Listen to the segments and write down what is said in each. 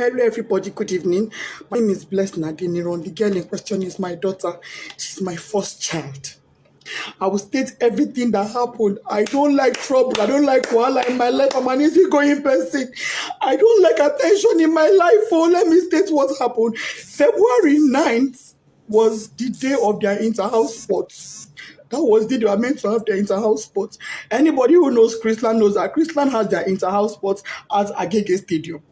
Hello, everybody. Good evening. My name is Blessed Nadine. The girl in question is my daughter. She's my first child. I will state everything that happened. I don't like trouble. I don't like wahala in my life. I'm an easygoing person. I don't like attention in my life. Oh, let me state what happened. February 9th was the day of their inter-house sports. That was the day they were meant to have their inter-house sports. Anybody who knows Chrisland knows that Chrisland has their inter-house sports at Agege Stadium.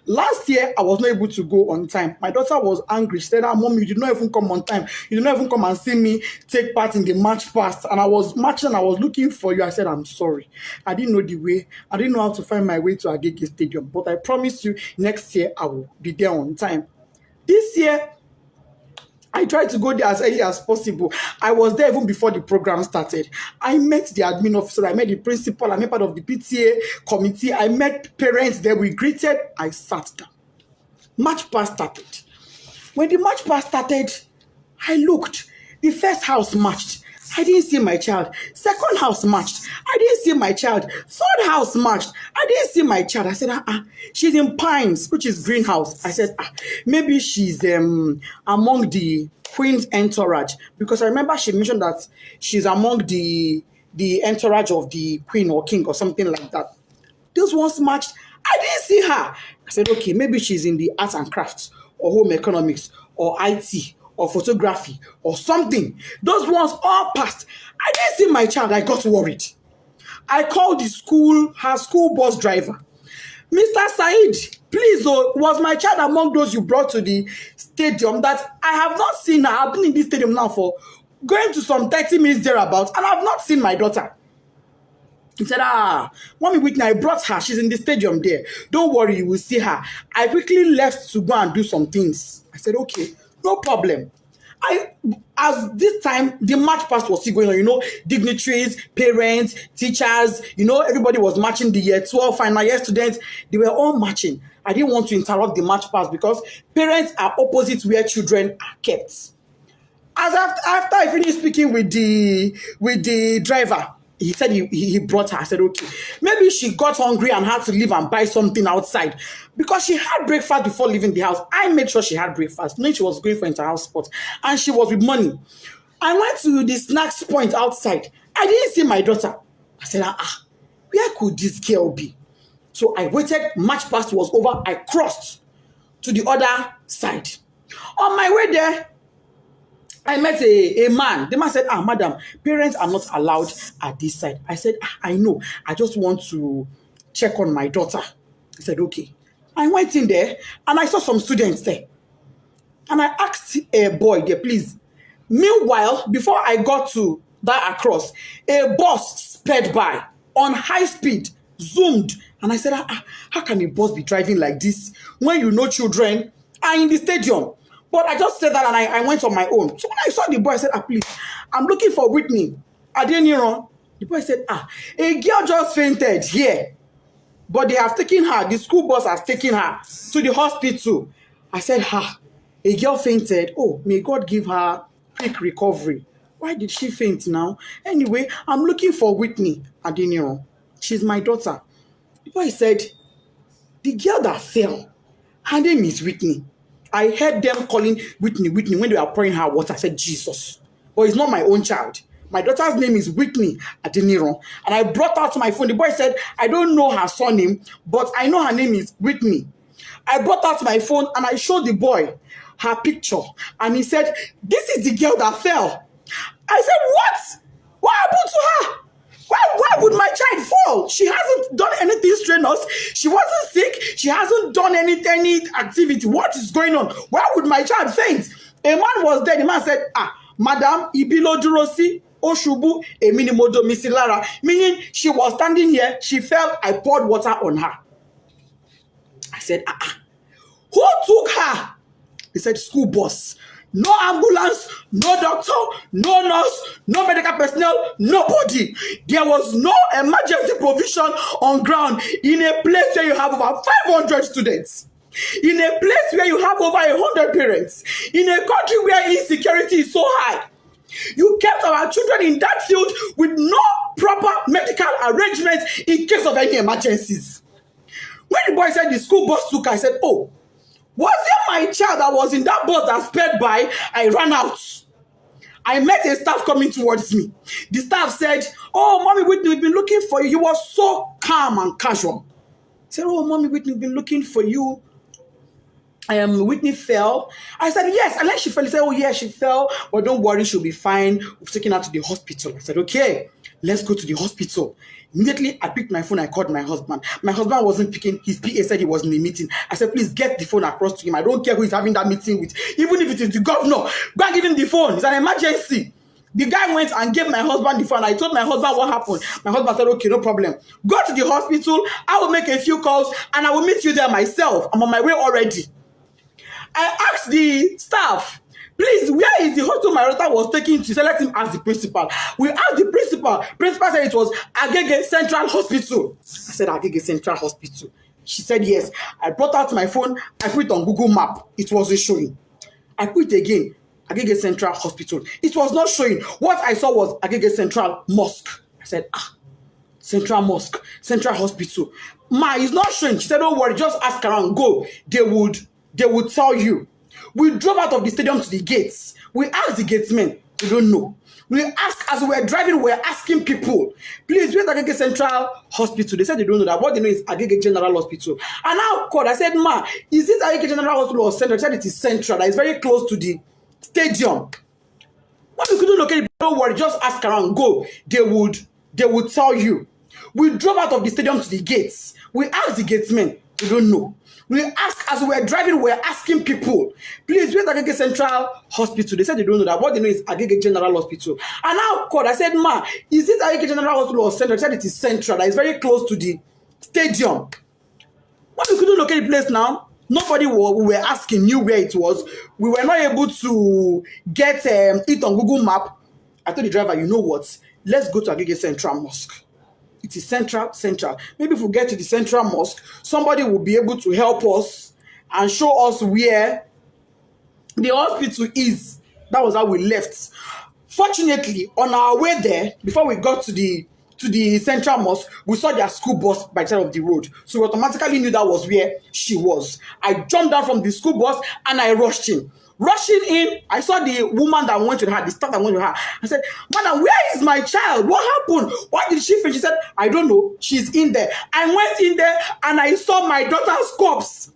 Last year, I was not able to go on time. My daughter was angry. She said, Mom, you did not even come on time. You did not even come and see me take part in the match past. And I was marching, I was looking for you. I said, I'm sorry. I didn't know the way. I didn't know how to find my way to Agege Stadium. But I promise you, next year, I will be there on time. This year, I tried to go there as early as possible. I was there even before the program started. I met the admin officer, I met the principal, I met part of the PTA committee, I met parents there, we greeted, I sat down. Match pass started. When the match pass started, I looked. The first house matched. I didn't see my child. Second house matched. I didn't see my child. Third house matched. I didn't see my child. I said, she's in Pines, which is greenhouse. I said, maybe she's among the Queen's entourage. Because I remember she mentioned that she's among the entourage of the Queen or King or something like that. Those ones matched. I didn't see her. I said, okay, maybe she's in the arts and crafts or home economics or IT or photography or something. Those ones all passed. I didn't see my child. I got worried. I called the school, her school bus driver. Mr. Said, please, was my child among those you brought to the stadium? That I have not seen her. I've been in this stadium now for going to some 30 minutes thereabouts, and I've not seen my daughter. He said, Mommy Whitney, I brought her. She's in the stadium there. Don't worry, you will see her. I quickly left to go and do some things. I said, okay, no problem. As this time, the match past was still going on, dignitaries, parents, teachers, everybody was matching. The year 12 final year students, they were all matching. I didn't want to interrupt the match pass because parents are opposite where children are kept. As after I finished speaking with the driver, he said he brought her. I said, okay. Maybe she got hungry and had to leave and buy something outside. Because she had breakfast before leaving the house. I made sure she had breakfast. Knowing she was going for inter-house sports. And she was with money. I went to the snacks point outside. I didn't see my daughter. I said, where could this girl be? So I waited. Match past was over. I crossed to the other side. On my way there, I met a man. The man said, madam, parents are not allowed at this side. I said, I know. I just want to check on my daughter. He said, okay. I went in there and I saw some students there. And I asked a boy there, please. Meanwhile, before I got to that across, a bus sped by on high speed, zoomed. And I said, how can a bus be driving like this when children are in the stadium? But I just said that and I went on my own. So when I saw the boy, I said, please, I'm looking for Whitney. The boy said, a girl just fainted here. But they have taken her, the school bus has taken her to the hospital. I said, a girl fainted. Oh, may God give her quick recovery. Why did she faint now? Anyway, I'm looking for Whitney Adeniro. She's my daughter. The boy said, the girl that fell, her name is Whitney. I heard them calling Whitney when they were pouring her water. I said, Jesus. But it's not my own child. My daughter's name is Whitney Adeniro. And I brought out my phone. The boy said, I don't know her surname, but I know her name is Whitney. I brought out my phone and I showed the boy her picture. And he said, this is the girl that fell. I said, what? What happened to her? Why would my child fall? She hasn't done anything strenuous. She wasn't sick. She hasn't done any activity. What is going on? Why would my child faint? A man was there. The man said, Madam, ibilo durosi, oshubu, eminimodo misilara. Meaning she was standing here. She fell. I poured water on her. I said, who took her? He said, school bus. No ambulance, no doctor, no nurse, no medical personnel, nobody. There was no emergency provision on ground in a place where you have over 500 students. In a place where you have over 100 parents. In a country where insecurity is so high. You kept our children in that field with no proper medical arrangements in case of any emergencies. When the boy said the school bus took her, I said, oh, Was it my child that was in that bus that sped by? I ran out. I met a staff coming towards me. The staff said, "Oh, Mommy Whitney, we've been looking for you." You were so calm and casual. I said, "Oh, Mommy Whitney, we've been looking for you. Whitney fell." I said, "Yes." And then she fell. He said, "Oh, yeah, she fell. But don't worry, she'll be fine. We've taken her to the hospital." I said, "Okay, let's go to the hospital." Immediately, I picked my phone. I called my husband. My husband wasn't picking. His PA said he was in a meeting. I said, "Please get the phone across to him. I don't care who he's having that meeting with. Even if it is the governor, go and give him the phone. It's an emergency." The guy went and gave my husband the phone. I told my husband what happened. My husband said, "Okay, no problem. Go to the hospital. I will make a few calls and I will meet you there myself. I'm on my way already." I asked the staff, "Please, where is the hospital my daughter was taken to?" He said, "Let him ask the principal." We asked the principal. Principal said it was Agege Central Hospital. I said, "Agege Central Hospital." She said, "Yes." I brought out my phone. I put it on Google Map. It wasn't showing. I put it again. Agege Central Hospital. It was not showing. What I saw was Agege Central Mosque. I said, Central Mosque, Central Hospital. Ma, it's not showing. She said, "Don't worry, just ask around. Go. They would tell you." We drove out of the stadium to the gates. We asked the gatesmen. We don't know. We asked, as we were driving, we were asking people, "Please, where's Agege Central Hospital?" They said they don't know that. What they know is Agege General Hospital. And I called. I said, "Ma, is it Agege General Hospital or Central?" She said it is Central. That is very close to the stadium. When we couldn't locate it, don't worry, just ask around. Go. They would tell you. We drove out of the stadium to the gates. We asked the gatesmen. We don't know. We asked, as we were driving, we were asking people, "Please, where's Agege Central Hospital?" They said they don't know that. What they know is Agege General Hospital. And I called. I said, "Ma, is it Agege General Hospital or Central?" She said it is Central. That is very close to the stadium. When we couldn't locate the place now, nobody we were asking knew where it was. We were not able to get it on Google Map. I told the driver, "You know what? Let's go to Agege Central Mosque. It is central. Maybe if we get to the Central Mosque, somebody will be able to help us and show us where the hospital is." That was how we left. Fortunately, on our way there, before we got to the Central Mosque, we saw their school bus by the side of the road. So we automatically knew that was where she was. I jumped down from the school bus and I rushed in. Rushing in, I saw the woman that went with her, the staff that went with her. I said, "Madam, where is my child? What happened? Why did she faint?" She said, "I don't know. She's in there." I went in there and I saw my daughter's corpse.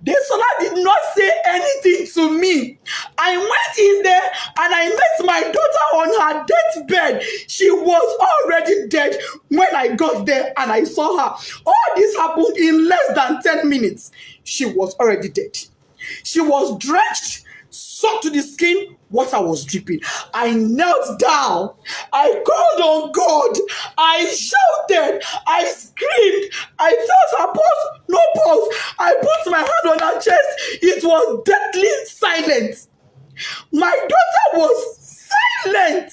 The Sola did not say anything to me. I went in there and I met my daughter on her deathbed. She was already dead when I got there and I saw her. All this happened in less than 10 minutes. She was already dead. She was drenched, soaked to the skin. Water was dripping. I knelt down. I called on God. I shouted. I screamed. I felt her pulse. No pulse. I put my hand on her chest. It was deathly silent. My daughter was silent.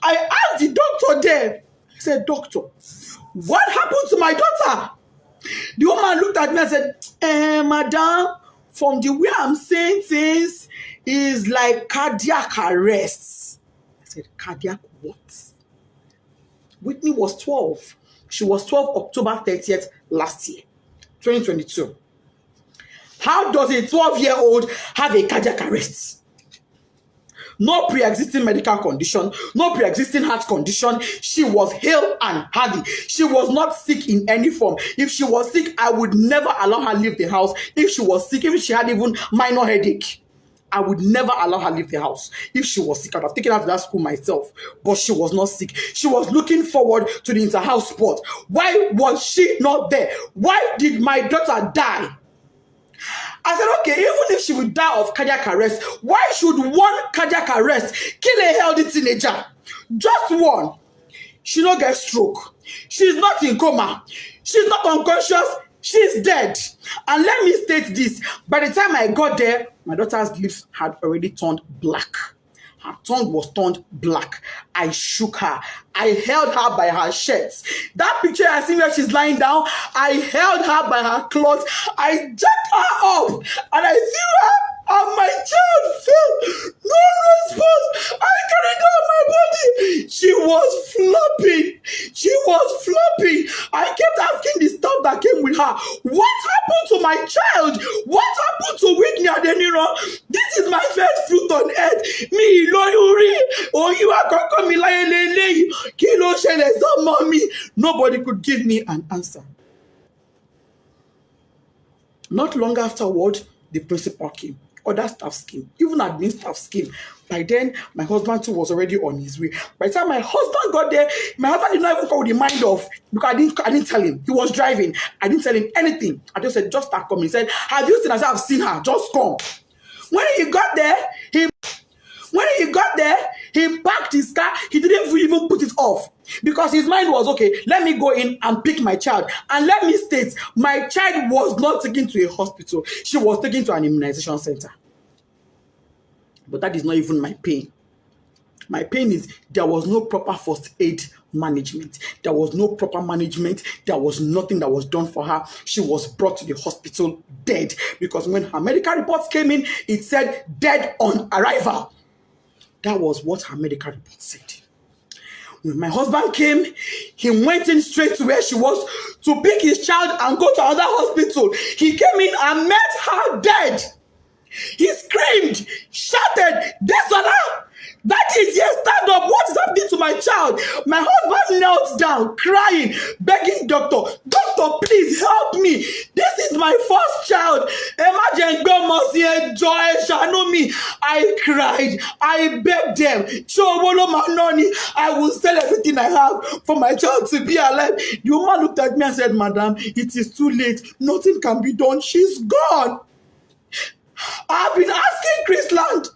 I asked the doctor there. I said, "Doctor, what happened to my daughter?" The woman looked at me and said, "Madam, from the way I'm saying things, is like cardiac arrest." I said, "Cardiac what?" Whitney was 12. She was 12 October 30th last year, 2022. How does a 12-year-old have a cardiac arrest? No pre-existing medical condition, no pre-existing heart condition. She was hale and healthy. She was not sick in any form. If she was sick, I would never allow her leave the house. If she was sick, if she had even minor headache, I would never allow her leave the house. If she was sick, I'd have taken her to that school myself. But she was not sick. She was looking forward to the inter-house sport. Why was she not there? Why did my daughter die? I said, okay, even if she would die of cardiac arrest, why should one cardiac arrest kill a healthy teenager? Just one. She not get stroke. She's not in coma. She's not unconscious. She's dead. And let me state this. By the time I got there, my daughter's lips had already turned black. Her tongue was turned black. I shook her. I held her by her shirts. That picture I see where she's lying down, I held her by her clothes. I jacked her up and I threw her and my child fell. No response. I carried her on my body. She was flopping. She was flopping. I kept asking the staff that came with her, what happened to my child? What happened to Whitney? This is my first fruit on earth. Me, Lori, oh, you are going to come in Kilo Shele, mommy. Nobody could give me an answer. Not long afterward, the principal came. Other staff came. Even admin staff came. By then, my husband too was already on his way. By the time my husband got there, my husband did not even call the mind off because I didn't tell him. He was driving. I didn't tell him anything. I just said, just start coming. He said, have you seen her? I said, I've seen her. Just come. When he got there, he parked his car. He didn't even put it off because his mind was, okay, let me go in and pick my child. And let me state, my child was not taken to a hospital. She was taken to an immunization center. But that is not even my pain. My pain is there was no proper first aid management. There was no proper management. There was nothing that was done for her. She was brought to the hospital dead because when her medical reports came in, it said dead on arrival. That was what her medical report said. When my husband came, he went in straight to where she was to pick his child and go to another hospital. He came in and met her dead. He screamed, shouted, Desola! That is, yes, stand up. What is happening to my child? My husband knelt down, crying, begging doctor, please help me. This is my first child. Imagine me. I cried. I begged them. I will sell everything I have for my child to be alive. The woman looked at me and said, Madam, it is too late. Nothing can be done. She's gone. I've been asking Chrisland,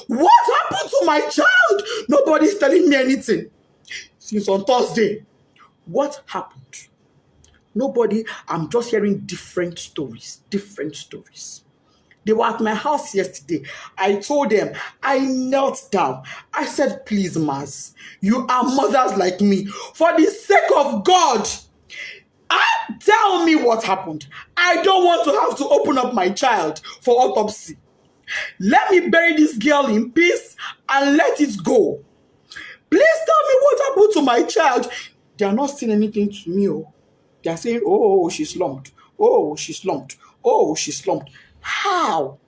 what happened to my child? Nobody's telling me anything. Since on Thursday, what happened? Nobody, I'm just hearing different stories. They were at my house yesterday. I told them, I knelt down. I said, please, Mas, you are mothers like me. For the sake of God, tell me what happened. I don't want to have to open up my child for autopsy. Let me bury this girl in peace and let it go. Please tell me what happened to my child. They are not saying anything to me. They are saying, oh, she's slumped. Oh, she's slumped. Oh, she's slumped. How?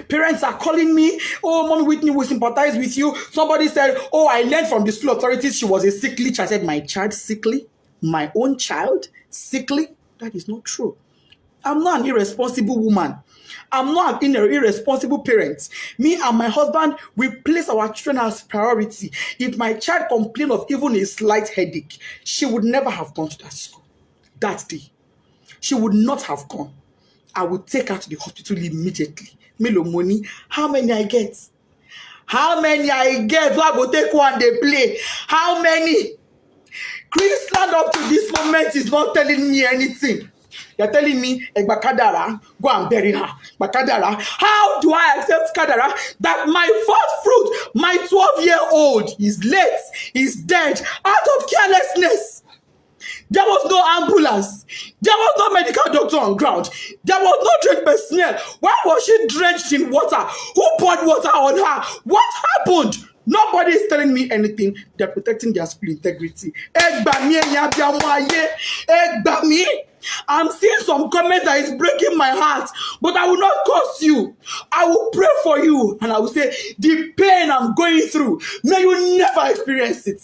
Parents are calling me, oh, Mommy Whitney will sympathize with you. Somebody said, oh, I learned from the school authorities she was a sickly child. I said, my child sickly? My own child sickly? That is not true. I'm not an irresponsible woman. I'm not an irresponsible parent. Me and my husband, we place our children as priority. If my child complained of even a slight headache, she would never have gone to that school that day. She would not have gone. I would take her to the hospital immediately. Milo money. How many I get? So I go take one, they play. How many? Chrisland up to this moment is not telling me anything. You're telling me, Kadara, go and bury her. Kadara, how do I accept Kadara that my first fruit, my 12-year-old, is late, is dead, out of carelessness? There was no ambulance. There was no medical doctor on ground. There was no trained personnel. Why was she drenched in water? Who poured water on her? What happened? Nobody is telling me anything. They're protecting their school integrity. I'm seeing some comments that is breaking my heart, but I will not curse you. I will pray for you, and I will say, the pain I'm going through, may you never experience it.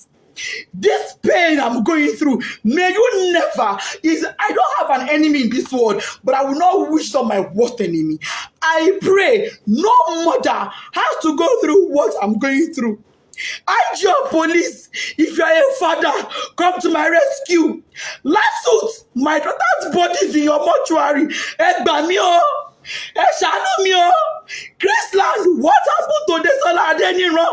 This pain I'm going through, may you never. I don't have an enemy in this world, but I will not wish on my worst enemy. I pray no mother has to go through what I'm going through. IG police, if you are a father, come to my rescue. Last suit, my daughter's body is in your mortuary. Chrisland, what happened to Desola Adeniro?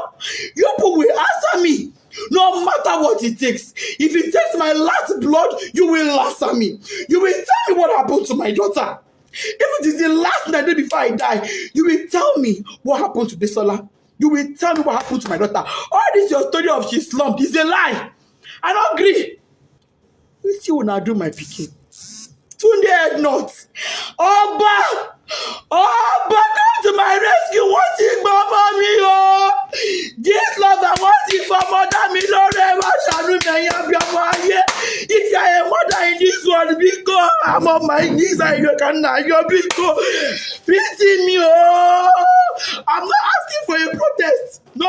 You people will answer me. No matter what it takes. If it takes my last blood, you will answer me. You will tell me what happened to my daughter. If it is the last night before I die, you will tell me what happened to Desola. You will tell me what happened to my daughter. All this your story of she slumped is a lie. I don't agree. What you will now do, my picking? Tunde head nuts. Oba, come to my rescue. What's it, Mama me? Oh, this love I want it for mother me. Lord, if you are a mother in this one because I'm on my knees and you can now. You're because pity me. Oh, I'm not asking for a protest. No.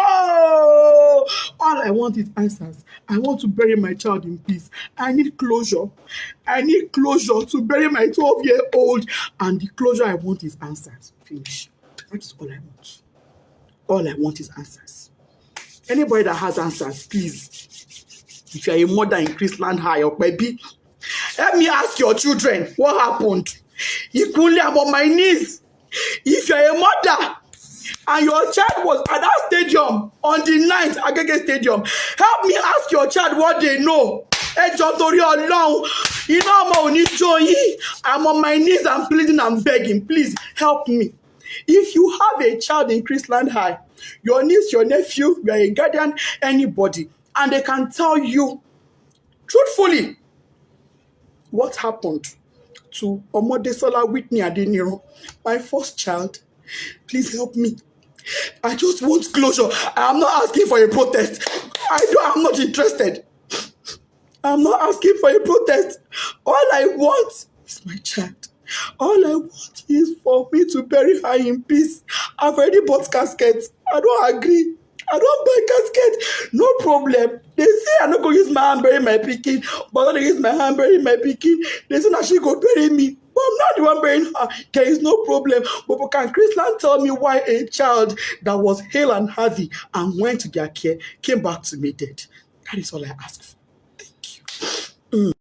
All I want is answers. I want to bury my child in peace. I need closure. I need closure to bury my 12-year-old. And the closure I want is answers. Finish. That's all I want. All I want is answers. Anybody that has answers, please. If you're a mother in Chrisland High or baby, help me ask your children what happened. Equally, I'm on my knees. If you're a mother and your child was at that stadium on the 9th Agege Stadium, help me ask your child what they know. I'm on my knees, I'm pleading, I'm begging. Please help me. If you have a child in Chrisland High, your niece, your nephew, you are a guardian, anybody, and they can tell you truthfully what happened to Omodesola Whitney Adeniro, my first child, please help me. I just want closure. I'm not asking for a protest. I'm not interested. I'm not asking for a protest. All I want is my child. All I want is for me to bury her in peace. I've already bought caskets. I don't agree. I don't buy casket. No problem. They say I'm not going to use my hand bury my pikin, but I'm going to use my hand bury my pikin. They say that she go bury me. But I'm not the one burying her. There is no problem. But can Chrisland tell me why a child that was hale and healthy and went to their care came back to me dead? That is all I ask for. Thank you.